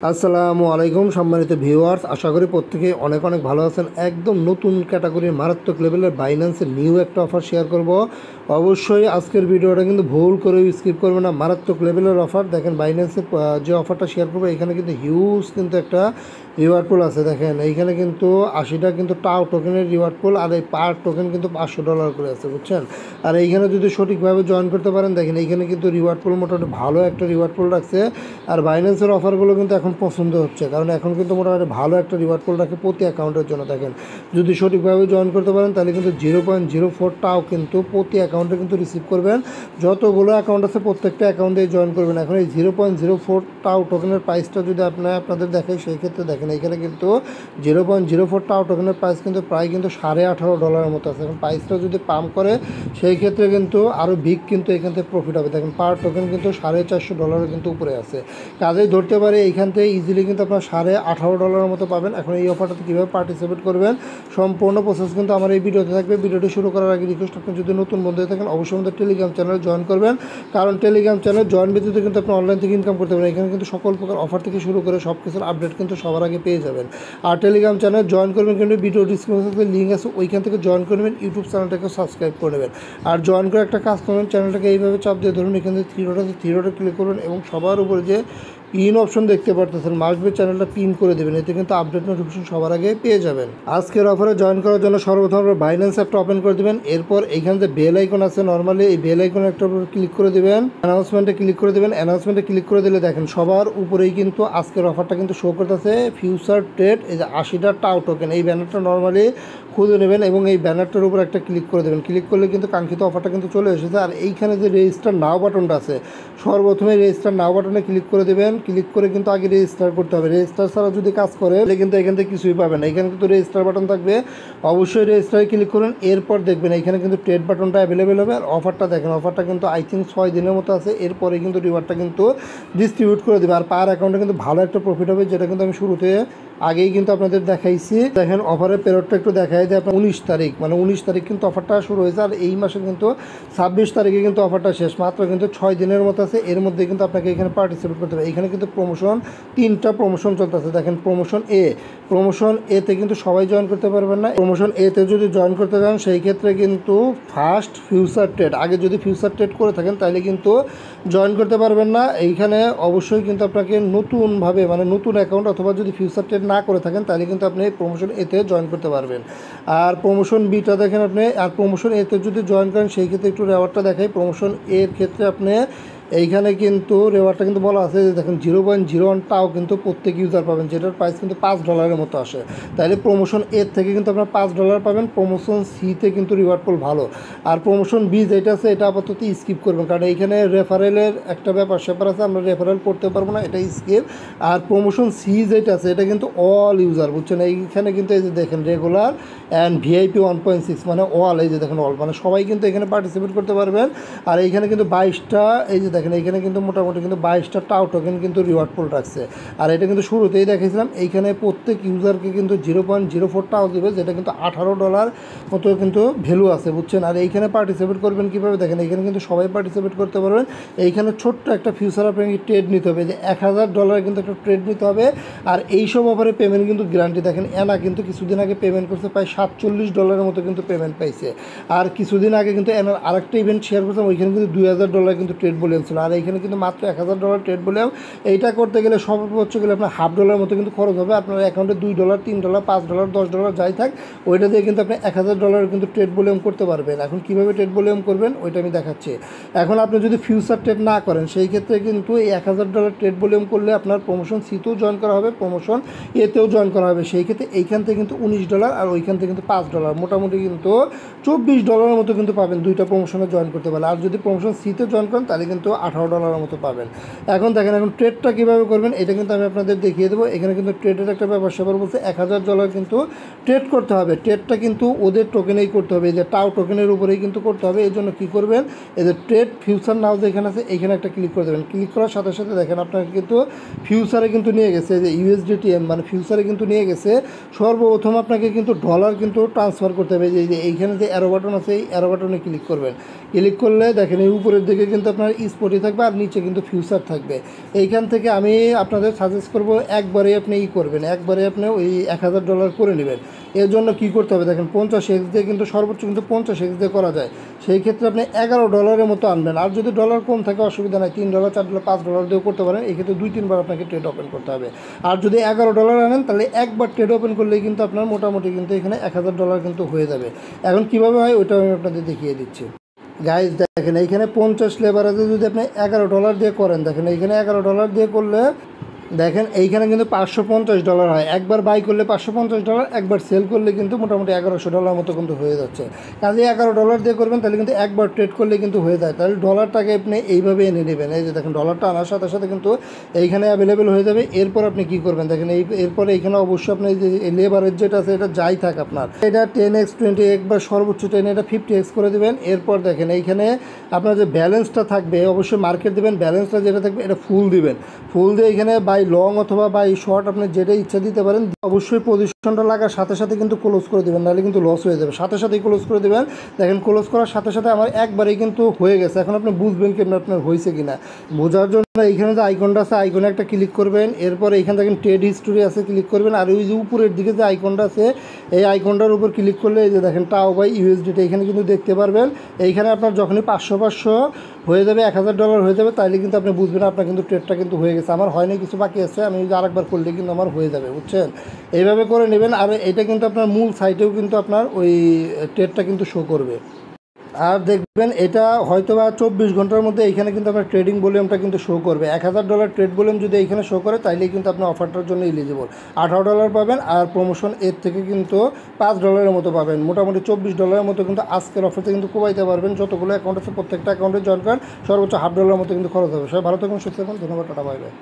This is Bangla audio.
আসসালামু আলাইকুম সম্মানিত ভিউয়ার্স, আশা করি প্রত্যেকেই অনেক অনেক ভালো আছেন। একদম নতুন ক্যাটাগরির মারাত্মক লেভেলের বাইন্যান্সের নিউ একটা অফার শেয়ার করব। অবশ্যই আজকের ভিডিওটা কিন্তু ভুল করেও স্কিপ করবে না। মারাত্মক লেভেলের অফার দেখেন, বাইন্যান্সের যে অফারটা শেয়ার করবো এখানে কিন্তু হিউজ কিন্তু একটা রিওয়ার্ড পুল আছে। দেখেন এইখানে কিন্তু 80টা কিন্তু টাও টোকেনের রিওয়ার্ড পুল, আর এই পার টোকেন কিন্তু $500 করে আছে, বুঝছেন। আর এইখানে যদি সঠিকভাবে জয়েন করতে পারেন, দেখেন এইখানে কিন্তু রিওয়ার্ড পুল মোটামুটি ভালো একটা রিওয়ার্ড পুল রাখছে। আর বাইন্যান্সের অফারগুলো কিন্তু এখন পছন্দ হচ্ছে, কারণ এখন কিন্তু মোটামুটি ভালো একটা রিওয়ার্ড পুল রাখে প্রতি অ্যাকাউন্টের জন্য। দেখেন যদি সঠিকভাবে জয়েন করতে পারেন তাহলে কিন্তু 0.04 টাও কিন্তু প্রতি অ্যাকাউন্টে কিন্তু রিসিভ করবেন। যতগুলো অ্যাকাউন্ট আছে প্রত্যেকটা অ্যাকাউন্টে জয়েন করবেন। এখন এই 0.04 টাও টোকেনের প্রাইসটা যদি আপনাদের দেখাই, সেই ক্ষেত্রে দেখেন এখানে কিন্তু 0.04 টাও টোকেনের প্রাইস কিন্তু প্রায় কিন্তু $18.5 মতো আছে। এখন প্রাইসটা যদি পাম্প করে সেই ক্ষেত্রে কিন্তু আরও বিগ কিন্তু এখান থেকে প্রফিট হবে। দেখেন পার টোকেন কিন্তু $450 কিন্তু উপরে আছে। কাজেই ধরতে পারে এইখান থেকে ইজিলি কিন্তু আপনার $18.5 মতো পাবেন। এখন এই অফারটাতে কীভাবে পার্টিসিপেট করবেন সম্পূর্ণ প্রসেস কিন্তু আমার এই ভিডিওতে থাকবে। ভিডিওটি শুরু করার আগে রিকোয়েস্ট, আপনি যদি নতুন বন্ধু হয়ে থাকেন অবশ্যই আমাদের টেলিগ্রাম চ্যানেলে জয়েন করবেন, কারণ টেলিগ্রাম চ্যানেল জয়েন ব্যতীত কিন্তু আপনি অনলাইন থেকে ইনকাম করতে পারেন। এখানে কিন্তু সকল প্রকার অফার থেকে শুরু করে সব কিছুর আপডেট কিন্তু সবার আগে পেয়ে যাবেন। আর টেলিগ্রাম চ্যানেল জয়েন করবেন কিন্তু ভিডিও ডিসক্রিপশনে লিঙ্ক আছে, ওইখান থেকে জয়েন করবেন। ইউটিউব চ্যানেলটাকে সাবস্ক্রাইব করে নেবেন। আর জয়েন করে একটা কাজ করবেন, চ্যানেলটাকে এইভাবে চাপ দিয়ে ধরুন, এখান থেকে থ্রি ডটে ক্লিক করবেন এবং সবার উপরে যে পিন অপশন দেখতে পারতেছেন, মাস্টবি চ্যানেলটা পিন করে দেবেন। এতে কিন্তু আপডেট নোটিফিকেশন সবার আগে পেয়ে যাবেন। আজকের অফারে জয়েন করার জন্য সর্বপ্রথম আপনারা বাইন্যান্স অ্যাপটা ওপেন করে দেবেন। এরপর এইখানে যে বেল আইকন আছে, নর্মালি এই বেল আইকন একটা ক্লিক করে দেবেন, অ্যানাউন্সমেন্টে ক্লিক করে দেবেন। অ্যানাউন্সমেন্টে ক্লিক করে দিলে দেখেন সবার উপরেই কিন্তু আজকের অফারটা কিন্তু শো করতেছে। ফিউচার ট্রেড এই যে 80টা টাও টোকেন, এই ব্যানারটা নর্মালি খুঁজে নেবেন এবং এই ব্যানারটার উপর একটা ক্লিক করে দেবেন। ক্লিক করলে কিন্তু কাঙ্ক্ষিত অফারটা কিন্তু চলে এসেছে। আর এইখানে যে রেজিস্টার নাও বাটনটা আছে, সর্বপ্রথমে রেজিস্টার নাও বাটনে ক্লিক করে দেবেন। ক্লিক করে কিন্তু আগে রেজিস্টার করতে হবে। রেজিস্টার ছাড়া যদি কাজ করে তাহলে কিন্তু এখান থেকে কিছুই পাবেন না। এখানে কিন্তু রেজিস্টার বাটন থাকবে, অবশ্যই রেজিস্টারে ক্লিক করুন। এরপর দেখবেন এখানে কিন্তু ট্রেড বাটনটা অ্যাভেলেবেল হবে। আর অফারটা দেখেন, অফারটা কিন্তু আই থিঙ্ক 6 দিনের মতো আছে। এরপরে কিন্তু রিওয়ার্ডটা কিন্তু ডিস্ট্রিবিউট করে দেবে। আর পার অ্যাকাউন্টে কিন্তু ভালো একটা প্রফিট হবে, যেটা কিন্তু আমি শুরুতে আগেই কিন্তু আপনাদের দেখাইছি। দেখেন অফারের পেরিয়ডটা একটু দেখাই দেয়। আপনার 19 তারিখ, মানে 19 তারিখ কিন্তু অফারটা শুরু হয়েছে। আর এই মাসে কিন্তু 26 তারিখে কিন্তু অফারটা শেষ, মাত্র কিন্তু 6 দিনের মতো আছে। এর মধ্যে কিন্তু আপনাকে এখানে পার্টিসিপেট করতে হবে। এখানে কিন্তু প্রমোশন 3টা প্রমোশন চলতেছে। দেখেন প্রমোশন এতে কিন্তু সবাই জয়েন করতে পারবেন না। প্রমোশন এতে যদি জয়েন করতে চান সেই ক্ষেত্রে কিন্তু ফার্স্ট ফিউচার ট্রেড, আগে যদি ফিউচার ট্রেড করে থাকেন তাহলে কিন্তু জয়েন করতে পারবেন না। এইখানে অবশ্যই কিন্তু আপনাকে নতুনভাবে, মানে নতুন অ্যাকাউন্ট অথবা যদি ফিউচার ট্রেড না করে থাকেন তাহলে কিন্তু আপনি প্রমোশন এতে জয়েন করতে পারবেন। আর প্রমোশন বিটা দেখেন আপনি, আর প্রমোশন এতে যদি জয়েন করেন সেই ক্ষেত্রে একটু রেওয়ার্ডটা দেখাই। প্রমোশন এর ক্ষেত্রে আপনি এইখানে কিন্তু রেওয়ার্ডটা কিন্তু বলা আছে যে দেখেন 0.01 টাও কিন্তু প্রত্যেক ইউজার পাবেন, যেটার প্রাইস কিন্তু $5 মতো আসে। তাহলে প্রমোশন এর থেকে কিন্তু আপনার $5 পাবেন। প্রমোশন সিতে কিন্তু রিওয়ার্ড পুল ভালো। আর প্রমোশন বি যেটা আছে এটা আপাতত স্কিপ করবেন, কারণ এইখানে রেফারেলের একটা ব্যাপার আছে, আমরা রেফারেল করতে পারবো না, এটা স্কিপ। আর প্রমোশন সি যেটা আছে এটা কিন্তু অল ইউজার, বুঝছেন। এইখানে কিন্তু এই যে দেখেন রেগুলার অ্যান্ড ভিআইপি 1.6, মানে অল, এই যে দেখেন অল, মানে সবাই কিন্তু এখানে পার্টিসিপেট করতে পারবেন। আর এইখানে কিন্তু 22টা, এই যে দেখেন এইখানে কিন্তু মোটামুটি কিন্তু 22টা টাও টোকেন কিন্তু রিওয়ার্ড পুল রাখছে। আর এটা কিন্তু শুরুতেই দেখিয়েছিলাম। এইখানে প্রত্যেক ইউজারকে কিন্তু 0.04 টাও দেবে, যেটা কিন্তু $18 মতো কিন্তু ভ্যালু আছে, বুঝছেন। আর এইখানে পার্টিসিপেট করবেন কীভাবে দেখেন, এইখানে কিন্তু সবাই পার্টিসিপেট করতে পারবেন। এইখানে ছোট্ট একটা ফিউচার আপনাকে ট্রেড নিতে হবে, যে $1000 কিন্তু একটা ট্রেড নিতে হবে। আর এইসব অফারে পেমেন্ট কিন্তু গ্যারান্টি। দেখেন এনা কিন্তু কিছুদিন আগে পেমেন্ট করছে প্রায় $47 মতো কিন্তু পেমেন্ট পাইছে। আর কিছুদিন আগে কিন্তু এনার আরেকটা ইভেন্ট শেয়ার করছিলাম, ওইখানে কিন্তু $2000 কিন্তু ট্রেড ভলিউম ছিল। আর এইখানে কিন্তু মাত্র $1000 ট্রেড ভলিউম। এইটা করতে গেলে সর্বোচ্চ গেলে আপনার $50 মতো কিন্তু খরচ হবে। আপনার অ্যাকাউন্টে $2, $3, $5, $10 যাই থাক, ওইটা দিয়ে কিন্তু আপনি $1000 কিন্তু ট্রেড ভলিউম করতে পারবেন। এখন কীভাবে ট্রেড ভলিউম করবেন ওইটা আমি দেখাচ্ছি। এখন আপনি যদি ফিউচার ট্রেড না করেন সেই ক্ষেত্রে কিন্তু এই $1000 ট্রেড ভলিউম করলে আপনার প্রমোশন সিতেও জয়েন করা হবে, প্রমোশন এতেও জয়েন করা হবে। সেই ক্ষেত্রে এইখান থেকে কিন্তু $19 আর ওইখান থেকে কিন্তু $5, মোটামুটি কিন্তু $24 মতো কিন্তু পাবেন দুইটা প্রমোশনে জয়েন করতে পারলে। আর যদি প্রমোশন সিতে জয়েন করেন তাহলে কিন্তু $18 মতো পাবেন। এখন দেখেন এখন ট্রেডটা কীভাবে করবেন এটা কিন্তু আমি আপনাদের দেখিয়ে দেবো। এখানে কিন্তু ট্রেডের একটা ব্যাপার স্যাপার বলছে, $1000 কিন্তু ট্রেড করতে হবে। ট্রেডটা কিন্তু ওদের টোকেনেই করতে হবে, এই যে টাও টোকেনের উপরেই কিন্তু করতে হবে। এই জন্য কী করবেন, এই যে ট্রেড ফিউচার নাও যেখানে আছে এইখানে একটা ক্লিক করে দেবেন। ক্লিক করার সাথে সাথে দেখেন আপনাকে কিন্তু ফিউচারে কিন্তু নিয়ে গেছে, যে USDTM, মানে ফিউচারে কিন্তু নিয়ে গেছে। সর্বপ্রথম আপনাকে কিন্তু ডলার কিন্তু ট্রান্সফার করতে হবে। যে এইখানে যে অ্যারো বাটন আছে এই অ্যারো বাটনে ক্লিক করবেন। ক্লিক করলে দেখেন এই উপরের দিকে কিন্তু আপনার স্পটই থাকবে আর নিচে কিন্তু ফিউচার থাকবে। এইখান থেকে আমি আপনাদের সাজেস্ট করব একবারে আপনি করবেন, একবারে আপনি ওই $1000 করে নেবেন। এর জন্য কী করতে হবে দেখেন, 50x দিয়ে কিন্তু সর্বোচ্চ কিন্তু 50x দিয়ে করা যায়। সেই ক্ষেত্রে আপনি $11 মতো আনবেন। আর যদি ডলার কম থাকে অসুবিধা নাই, $3 $4 $5 দিয়েও করতে পারেন। এই ক্ষেত্রে 2-3 বার আপনাকে ট্রেড ওপেন করতে হবে। আর যদি $11 আনেন তাহলে একবার ট্রেড ওপেন করলেই কিন্তু আপনার মোটামুটি কিন্তু এখানে $1000 কিন্তু হয়ে যাবে। এখন কীভাবে হয় ওইটা আমি আপনাদের দেখিয়ে দিচ্ছি। গাইজ দেখেন এইখানে 50 লেভারেজে যদি আপনি $11 দিয়ে করেন, দেখেন এইখানে $11 দিয়ে করলে দেখেন এইখানে কিন্তু $550 হয়। একবার বাই করলে $550, একবার সেল করলে কিন্তু মোটামুটি $1100 মতো কিন্তু হয়ে যাচ্ছে। কাজে $11 দিয়ে করবেন তাহলে কিন্তু একবার ট্রেড করলে কিন্তু হয়ে যায়। তাহলে ডলারটাকে আপনি এইভাবে এনে নেবেন। এই যে দেখেন ডলারটা আনার সাথে সাথে কিন্তু এইখানে অ্যাভেলেবেল হয়ে যাবে। এরপর আপনি কী করবেন দেখেন, এরপরে এইখানে অবশ্যই আপনার যে লেবারেজ যেটা আছে এটা যাই থাক আপনার, এটা 10x 20x বা সর্বোচ্চ 10 এটা 50x করে দেবেন। এরপর দেখেন এইখানে আপনার যে ব্যালেন্সটা থাকবে অবশ্যই মার্কেট দেবেন, ব্যালেন্সটা যেটা থাকবে এটা ফুল দিবেন। ফুল দিয়ে এখানে বাই লং অথবা বাই শর্ট আপনি যেটা ইচ্ছা দিতে পারেন। অবশ্যই পজিশনটা লাগার সাথে সাথে কিন্তু ক্লোজ করে দেবেন, নাহলে কিন্তু লস হয়ে যাবে। সাথে সাথেই ক্লোজ করে দেবেন। দেখেন ক্লোজ করার সাথে সাথে আমার একবারেই কিন্তু হয়ে গেছে। এখন আপনি বুঝবেন কি আপনার হয়েছে কিনা। বোঝার জন্য এইখানে যে আইকনটা আছে আইকনে একটা ক্লিক করবেন। এরপর এইখানে দেখেন ট্রেড হিস্টোরি আছে, ক্লিক করবেন। আর ওই যে উপরের দিকে যে আইকনটা আছে এই আইকনটার উপর ক্লিক করলে এই যে দেখেন টাও বাই ইউএসডিটা এখানে কিন্তু দেখতে পারবেন। এইখানে আপনার যখনই 500 হয়ে যাবে, $1000 হয়ে যাবে, তাইলে কিন্তু আপনি বুঝবেন আপনার কিন্তু ট্রেডটা কিন্তু হয়ে গেছে। আমার হয়নি, কিছু বাকি আছে, আমি যদি আরেকবার করলে কিন্তু আমার হয়ে যাবে, বুঝছেন। এইভাবে করে নেবেন। আর এটা কিন্তু আপনার মূল সাইটেও কিন্তু আপনার ওই ট্রেডটা কিন্তু শো করবে। আর দেখবেন এটা হয়তো বা 24 ঘন্টার মধ্যে এইখানে কিন্তু আপনার ট্রেডিং ভলিউমটা কিন্তু শো করবে। $1000 ট্রেড ভলিউম যদি এইখানে শো করে তাইলেই কিন্তু আপনি অফারটার জন্য এলিজিবল। $18 পাবেন। আর প্রমোশন এর থেকে কিন্তু $5 মতো পাবেন। মোটামুটি $24 মতো কিন্তু আজকের অফারতে কিন্তু কোবাইতে পারবেন। যতগুলো অ্যাকাউন্ট আছে প্রত্যেকটা অ্যাকাউন্টে জয়েন করেন, সর্বোচ্চ $1/2 মতো কিন্তু খরচ হবে। সবাই ভালো থাকুন, সুস্থ থাকুন, ধন্যবাদ, টাটা, বাই বাই।